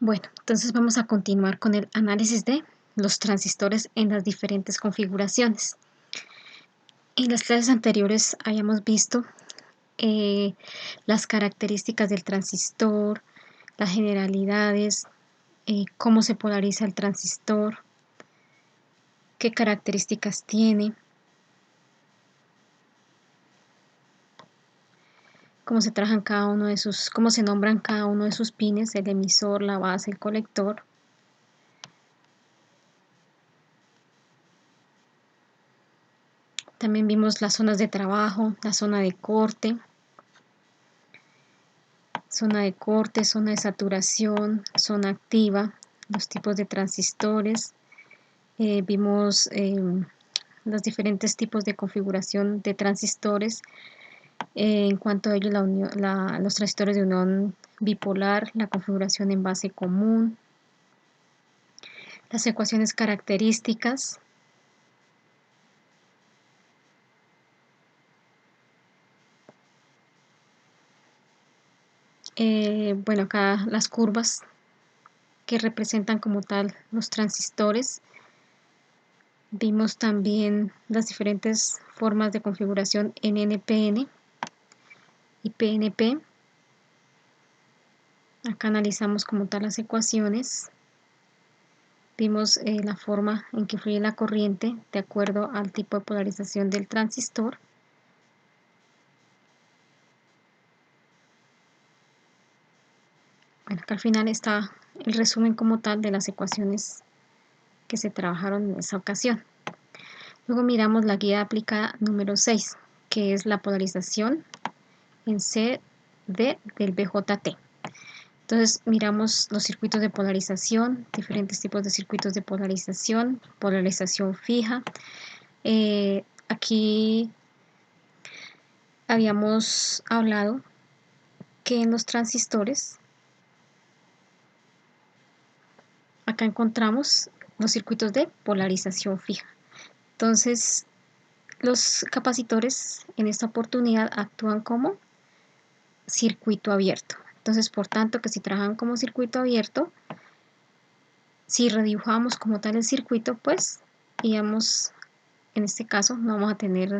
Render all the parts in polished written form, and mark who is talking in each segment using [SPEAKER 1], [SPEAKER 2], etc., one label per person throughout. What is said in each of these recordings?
[SPEAKER 1] Bueno, entonces vamos a continuar con el análisis de los transistores en las diferentes configuraciones. En las clases anteriores habíamos visto las características del transistor, las generalidades, cómo se polariza el transistor, qué características tiene, cómo se trabajan cada uno de sus, cómo se nombran cada uno de sus pines, el emisor, la base, el colector. También vimos las zonas de trabajo, la zona de corte, zona de saturación, zona activa, los tipos de transistores. Vimos los diferentes tipos de configuración de transistores. En cuanto a ello, los transistores de unión bipolar, la configuración en base común, las ecuaciones características, bueno, acá las curvas que representan como tal los transistores. Vimos también las diferentes formas de configuración en NPN y PNP. Acá analizamos como tal las ecuaciones. Vimos la forma en que fluye la corriente de acuerdo al tipo de polarización del transistor. Bueno, acá al final está el resumen como tal de las ecuaciones que se trabajaron en esa ocasión. Luego miramos la guía aplicada número 6, que es la polarización en CD del BJT. Entonces miramos los circuitos de polarización, diferentes tipos de circuitos de polarización, polarización fija. Aquí habíamos hablado que en los transistores, acá encontramos los circuitos de polarización fija. Entonces, los capacitores en esta oportunidad actúan como circuito abierto. Entonces, por tanto, que si trabajan como circuito abierto, si redibujamos como tal el circuito, pues íbamos, en este caso, no vamos a tener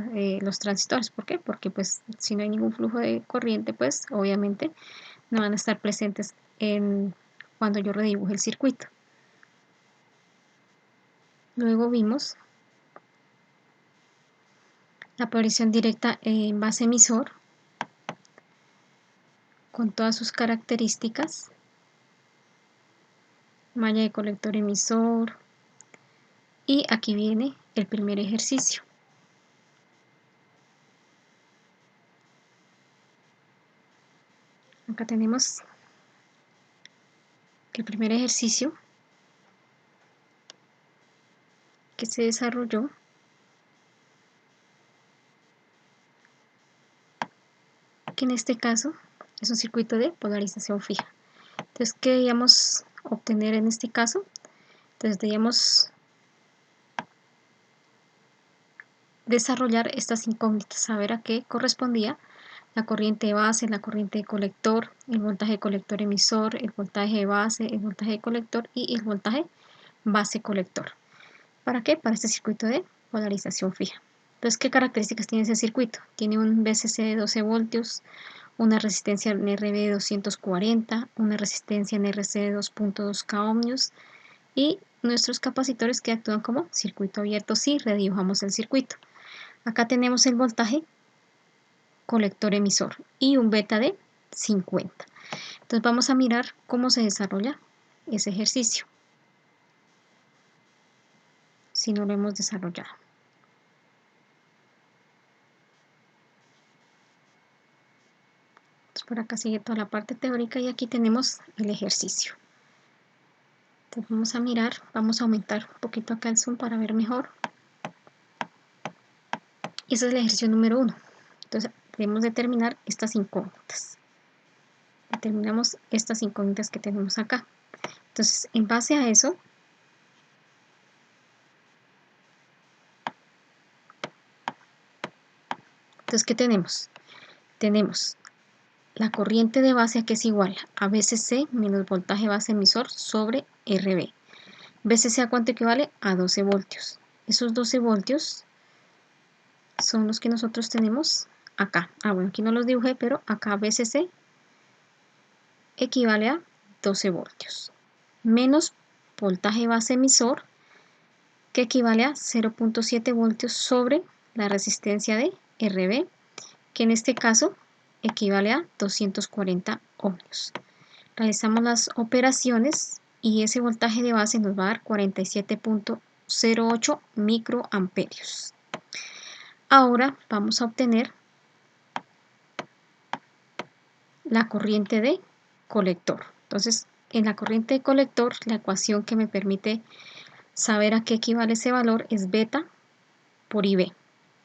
[SPEAKER 1] los transistores. ¿Por qué? Porque pues si no hay ningún flujo de corriente, pues obviamente no van a estar presentes cuando yo redibuje el circuito. Luego vimos la polarización directa en base emisor con todas sus características, malla de colector emisor, y aquí viene el primer ejercicio. Acá tenemos el primer ejercicio que se desarrolló que en este caso es un circuito de polarización fija. Entonces, ¿qué debíamos obtener en este caso? Entonces, debíamos desarrollar estas incógnitas, saber a qué correspondía la corriente de base, la corriente de colector, el voltaje de colector emisor, el voltaje de base, el voltaje de colector y el voltaje base colector. ¿Para qué? Para este circuito de polarización fija. Entonces, ¿qué características tiene ese circuito? Tiene un VCC de 12 voltios, una resistencia en RB de 240, una resistencia en RC de 2.2 K ohmios y nuestros capacitores que actúan como circuito abierto si redibujamos el circuito. Acá tenemos el voltaje colector emisor y un beta de 50. Entonces vamos a mirar cómo se desarrolla ese ejercicio si no lo hemos desarrollado. Entonces por acá sigue toda la parte teórica y aquí tenemos el ejercicio. Entonces vamos a mirar, vamos a aumentar un poquito acá el zoom para ver mejor. Y ese es el ejercicio número 1. Entonces debemos determinar estas incógnitas. Determinamos estas incógnitas que tenemos acá. Entonces, en base a eso, entonces, ¿qué tenemos? Tenemos la corriente de base a que es igual a VCC menos voltaje base emisor sobre RB. VCC a cuánto equivale a 12 voltios. Esos 12 voltios son los que nosotros tenemos acá. Bueno, aquí no los dibujé, pero acá VCC equivale a 12 voltios. Menos voltaje base emisor, que equivale a 0.7 voltios sobre la resistencia de RB, que en este caso equivale a 240 ohmios. Realizamos las operaciones y ese voltaje de base nos va a dar 47.08 microamperios. Ahora vamos a obtener la corriente de colector. Entonces, en la corriente de colector, la ecuación que me permite saber a qué equivale ese valor es beta por IB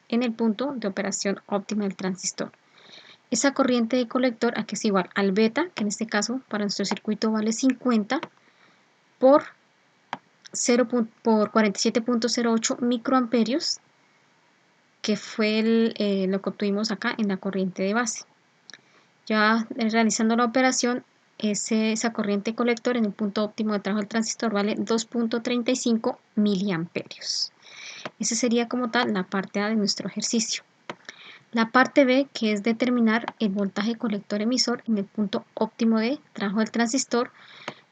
[SPEAKER 1] en el punto de operación óptima del transistor. Esa corriente de colector a que es igual al beta, que en este caso para nuestro circuito vale 50 por 47.08 microamperios, que fue lo que obtuvimos acá en la corriente de base. Ya realizando la operación, esa corriente colector en el punto óptimo de trabajo del transistor vale 2.35 miliamperios. Esa sería como tal la parte A de nuestro ejercicio. La parte B, que es determinar el voltaje colector emisor en el punto óptimo de trabajo del transistor,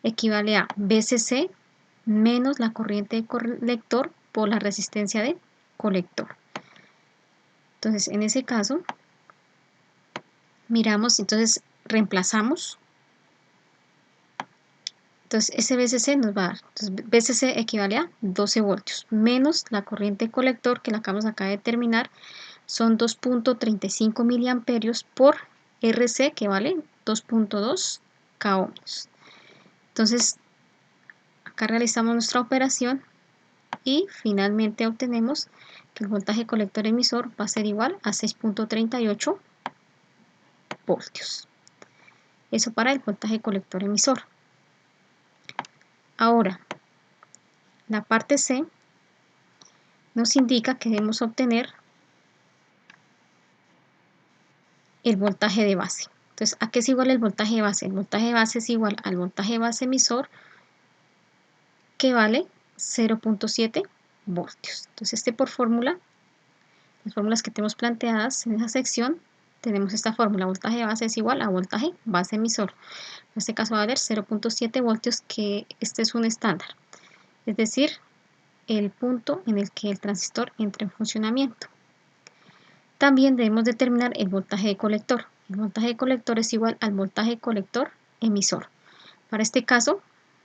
[SPEAKER 1] equivale a VCC menos la corriente de colector por la resistencia de colector. Entonces, en ese caso, miramos, entonces reemplazamos. Entonces, ese VCC nos va a dar, entonces VCC equivale a 12 voltios, menos la corriente de colector que la acabamos acá de determinar, son 2.35 miliamperios por RC, que vale 2.2 k ohmios. Entonces, acá realizamos nuestra operación y finalmente obtenemos que el voltaje colector emisor va a ser igual a 6.38 voltios. Eso para el voltaje colector emisor. Ahora, la parte C nos indica que debemos obtener el voltaje de base. Entonces, ¿a qué es igual el voltaje de base? El voltaje de base es igual al voltaje base emisor, que vale 0.7 voltios. Entonces, por fórmula, las fórmulas que tenemos planteadas en esa sección, tenemos esta fórmula: voltaje de base es igual a voltaje base emisor. En este caso va a haber 0.7 voltios, que este es un estándar, es decir, el punto en el que el transistor entra en funcionamiento. También debemos determinar el voltaje de colector. El voltaje de colector es igual al voltaje colector emisor. Para este caso,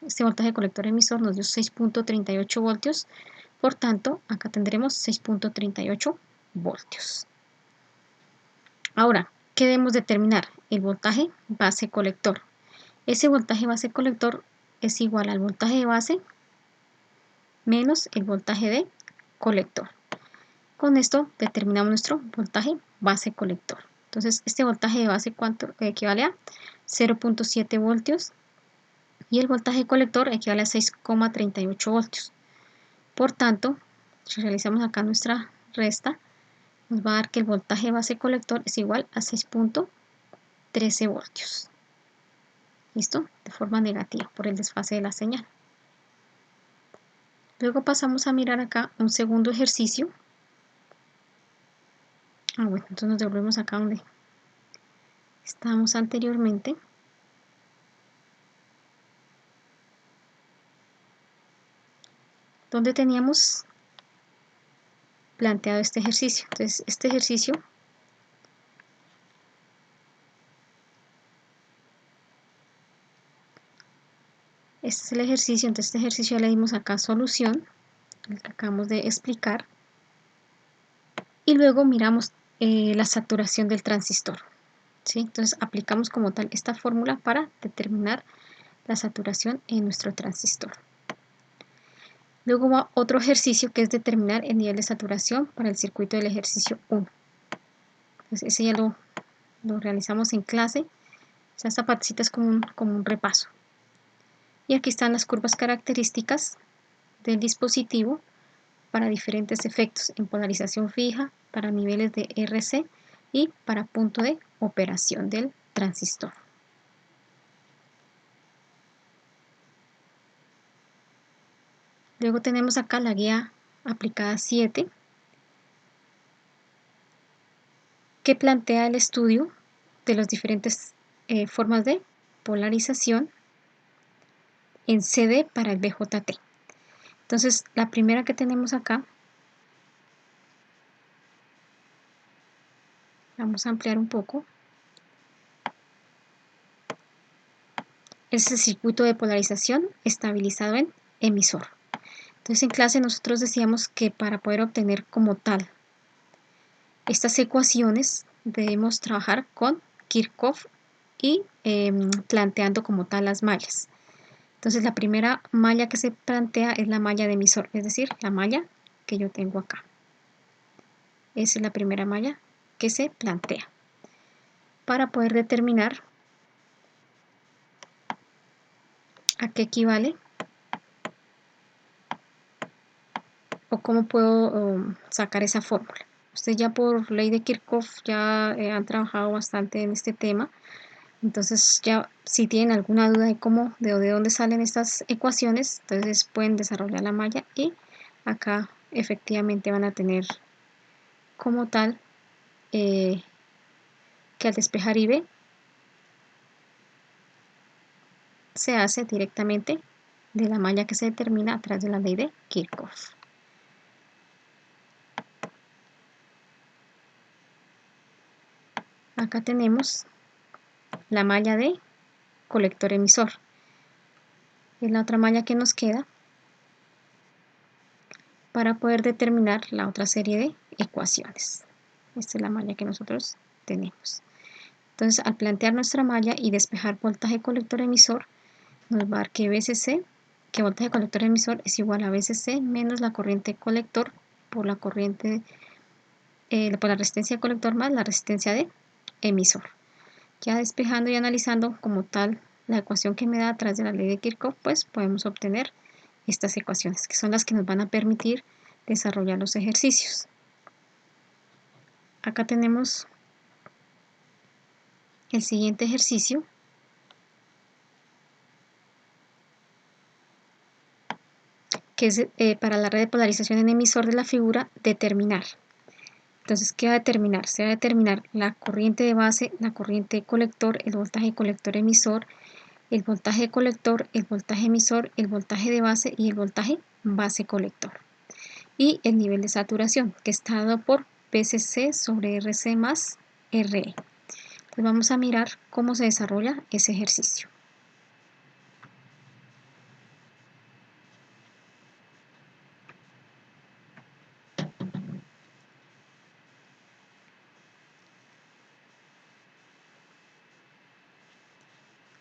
[SPEAKER 1] este voltaje colector emisor nos dio 6.38 voltios, por tanto, acá tendremos 6.38 voltios. Ahora, ¿qué debemos determinar? El voltaje base colector. Ese voltaje base colector es igual al voltaje de base menos el voltaje de colector. Con esto determinamos nuestro voltaje base colector. Entonces, este voltaje de base, ¿cuánto equivale a? 0.7 voltios. Y el voltaje colector equivale a 6,38 voltios. Por tanto, si realizamos acá nuestra resta, nos va a dar que el voltaje base colector es igual a 6.13 voltios. ¿Listo? De forma negativa por el desfase de la señal. Luego pasamos a mirar acá un segundo ejercicio. Bueno, entonces nos devolvemos acá donde estábamos anteriormente. Donde teníamos planteado este ejercicio. Entonces, este ejercicio este es el ejercicio. Entonces, este ejercicio ya le dimos acá solución, el que acabamos de explicar. Y luego miramos la saturación del transistor, ¿sí? Entonces, aplicamos como tal esta fórmula para determinar la saturación en nuestro transistor. Luego va otro ejercicio, que es determinar el nivel de saturación para el circuito del ejercicio 1. Entonces, ese ya lo realizamos en clase. O sea, esta partecita es como un repaso. Y aquí están las curvas características del dispositivo para diferentes efectos en polarización fija, para niveles de RC y para punto de operación del transistor. Luego tenemos acá la guía aplicada 7, que plantea el estudio de las diferentes formas de polarización en CD para el BJT. Entonces, la primera que tenemos acá, vamos a ampliar un poco, es el circuito de polarización estabilizado en emisor. Entonces, en clase nosotros decíamos que para poder obtener como tal estas ecuaciones debemos trabajar con Kirchhoff y planteando como tal las mallas. Entonces la primera malla que se plantea es la malla de emisor, es decir, la malla que yo tengo acá. Esa es la primera malla que se plantea para poder determinar a qué equivale o cómo puedo sacar esa fórmula. Ustedes ya por ley de Kirchhoff ya han trabajado bastante en este tema. Entonces ya si tienen alguna duda de dónde salen estas ecuaciones, entonces pueden desarrollar la malla y acá efectivamente van a tener como tal que al despejar IB se hace directamente de la malla que se determina a través de la ley de Kirchhoff. Acá tenemos la malla de colector emisor. Es la otra malla que nos queda para poder determinar la otra serie de ecuaciones. Esta es la malla que nosotros tenemos. Entonces, al plantear nuestra malla y despejar voltaje colector emisor, nos va a dar que VCC, que voltaje colector emisor es igual a VCC menos la corriente colector por la corriente, por la resistencia de colector más la resistencia de emisor. Ya despejando y analizando como tal la ecuación que me da a través de la ley de Kirchhoff, pues podemos obtener estas ecuaciones, que son las que nos van a permitir desarrollar los ejercicios. Acá tenemos el siguiente ejercicio, que es para la red de polarización en emisor de la figura, determinar. Entonces, ¿qué va a determinar? Se va a determinar la corriente de base, la corriente colector, el voltaje colector emisor, el voltaje colector, el voltaje emisor, el voltaje de base y el voltaje base colector. Y el nivel de saturación, que está dado por PCC sobre RC más RE. Entonces vamos a mirar cómo se desarrolla ese ejercicio.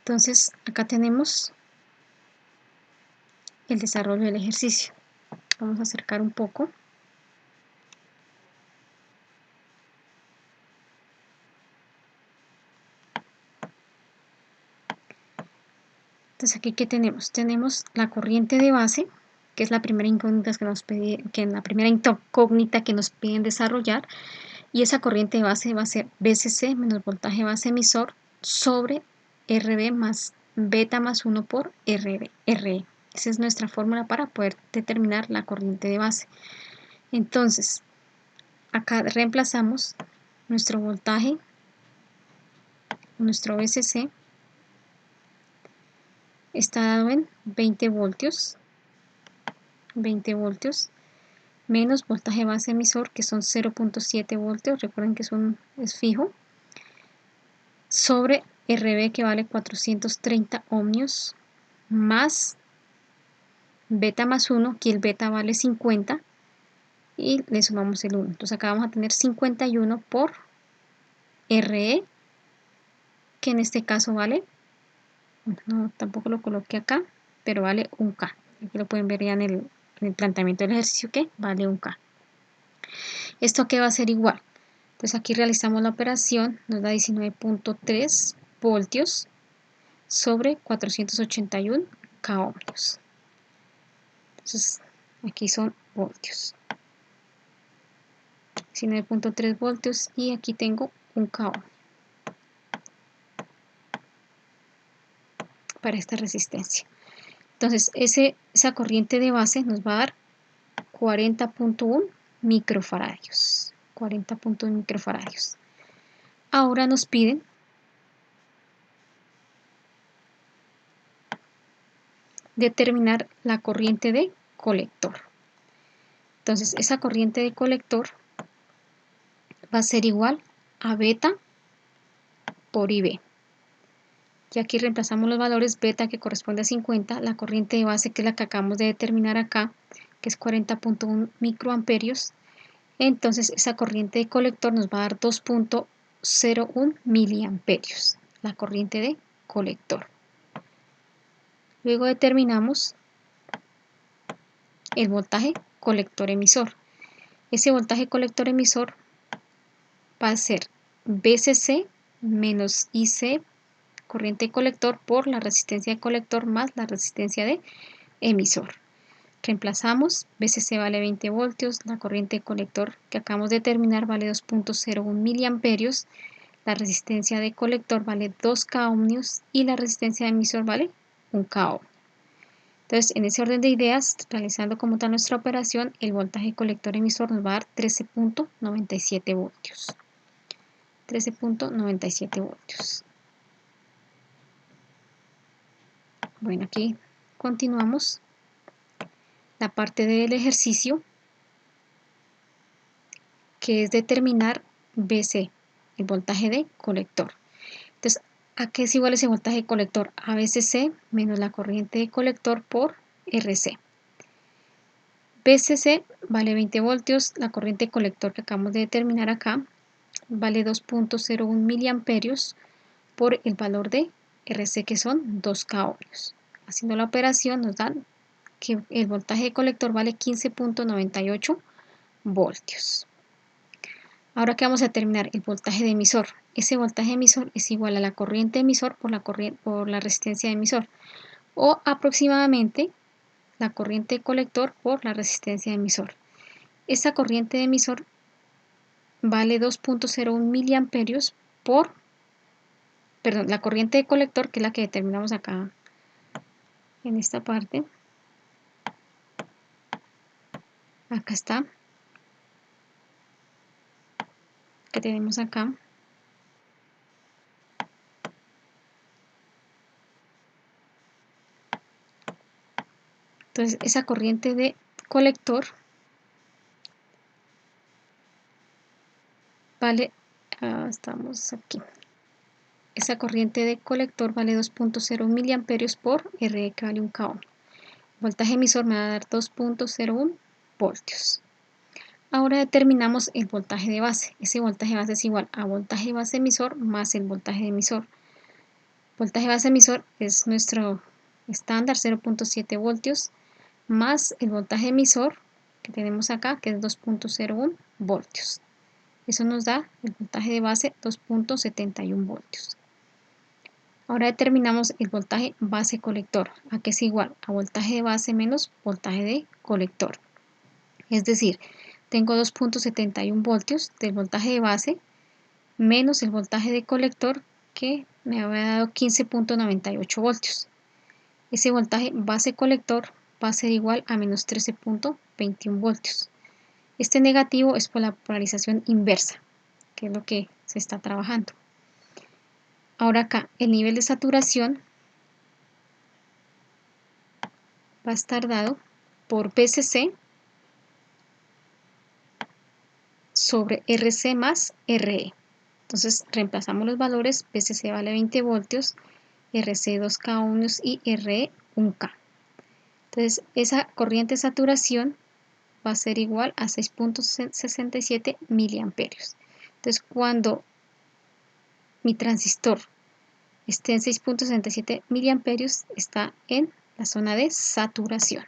[SPEAKER 1] Entonces acá tenemos el desarrollo del ejercicio. Vamos a acercar un poco. Entonces aquí ¿qué tenemos? Tenemos la corriente de base, que es la primera incógnita que nos piden desarrollar, y esa corriente de base va a ser VCC menos voltaje base emisor sobre RB más beta más 1 por RE. Esa es nuestra fórmula para poder determinar la corriente de base. Entonces, acá reemplazamos nuestro voltaje, nuestro VCC, está dado en 20 voltios menos voltaje base emisor, que son 0.7 voltios, recuerden que es fijo, sobre RB, que vale 430 ohmios, más beta más 1, que el beta vale 50, y le sumamos el 1. Entonces acá vamos a tener 51 por RE, que en este caso vale, no, tampoco lo coloqué acá, pero vale 1K. Aquí lo pueden ver ya en el planteamiento del ejercicio, que vale 1K. ¿Esto qué va a ser igual? Entonces aquí realizamos la operación, nos da 19.3 voltios sobre 481 K ohmios. Entonces aquí son voltios. 19.3 voltios y aquí tengo un K ohm. para esta resistencia. Entonces esa corriente de base nos va a dar 40.1 microfaradios. 40.1 microfaradios. Ahora nos piden determinar la corriente de colector. Entonces esa corriente de colector va a ser igual a beta por IB. Y aquí reemplazamos los valores beta, que corresponde a 50, la corriente de base, que es la que acabamos de determinar acá, que es 40.1 microamperios. Entonces esa corriente de colector nos va a dar 2.01 miliamperios, la corriente de colector. Luego determinamos el voltaje colector emisor. Ese voltaje colector emisor va a ser VCC menos IC, corriente de colector, por la resistencia de colector más la resistencia de emisor. Reemplazamos, VCC vale 20 voltios, la corriente de colector que acabamos de determinar vale 2.01 miliamperios, la resistencia de colector vale 2 K ohmios y la resistencia de emisor vale 1 K ohm. Entonces, en ese orden de ideas, realizando como tal nuestra operación, el voltaje colector emisor nos va a dar 13.97 voltios. 13.97 voltios. Bueno, aquí continuamos la parte del ejercicio, que es determinar VC, el voltaje de colector. Entonces, ¿a qué es igual ese voltaje de colector? A VCC menos la corriente de colector por RC. VCC vale 20 voltios, la corriente de colector que acabamos de determinar acá vale 2.01 miliamperios por el valor de RC, que son 2 K ohmios. Haciendo la operación nos dan que el voltaje de colector vale 15.98 voltios. Ahora que vamos a determinar el voltaje de emisor. Ese voltaje de emisor es igual a la corriente de emisor por la resistencia de emisor, o aproximadamente la corriente de colector por la resistencia de emisor. Esta corriente de emisor vale 2.01 miliamperios por, perdón, la corriente de colector, que es la que determinamos acá en esta parte. Acá está, que tenemos acá. Entonces esa corriente de colector vale, estamos aquí. Esa corriente de colector vale 2.01 miliamperios por RE, que vale 1 K ohm. Voltaje emisor me va a dar 2.01 voltios. Ahora determinamos el voltaje de base. Ese voltaje de base es igual a voltaje base emisor más el voltaje de emisor. Voltaje base emisor es nuestro estándar, 0.7 voltios, más el voltaje emisor que tenemos acá, que es 2.01 voltios. Eso nos da el voltaje de base 2.71 voltios. Ahora determinamos el voltaje base colector, a que es igual a voltaje de base menos voltaje de colector. Es decir, tengo 2.71 voltios del voltaje de base menos el voltaje de colector, que me había dado 15.98 voltios. Ese voltaje base colector va a ser igual a menos 13.21 voltios. Este negativo es por la polarización inversa, que es lo que se está trabajando. Ahora acá, el nivel de saturación va a estar dado por VCC sobre RC más RE. Entonces reemplazamos los valores, VCC vale 20 voltios, RC 2K ohmios y RE 1K. Entonces esa corriente de saturación va a ser igual a 6.67 miliamperios. Entonces cuando mi transistor esté en 6.67 miliamperios, está en la zona de saturación.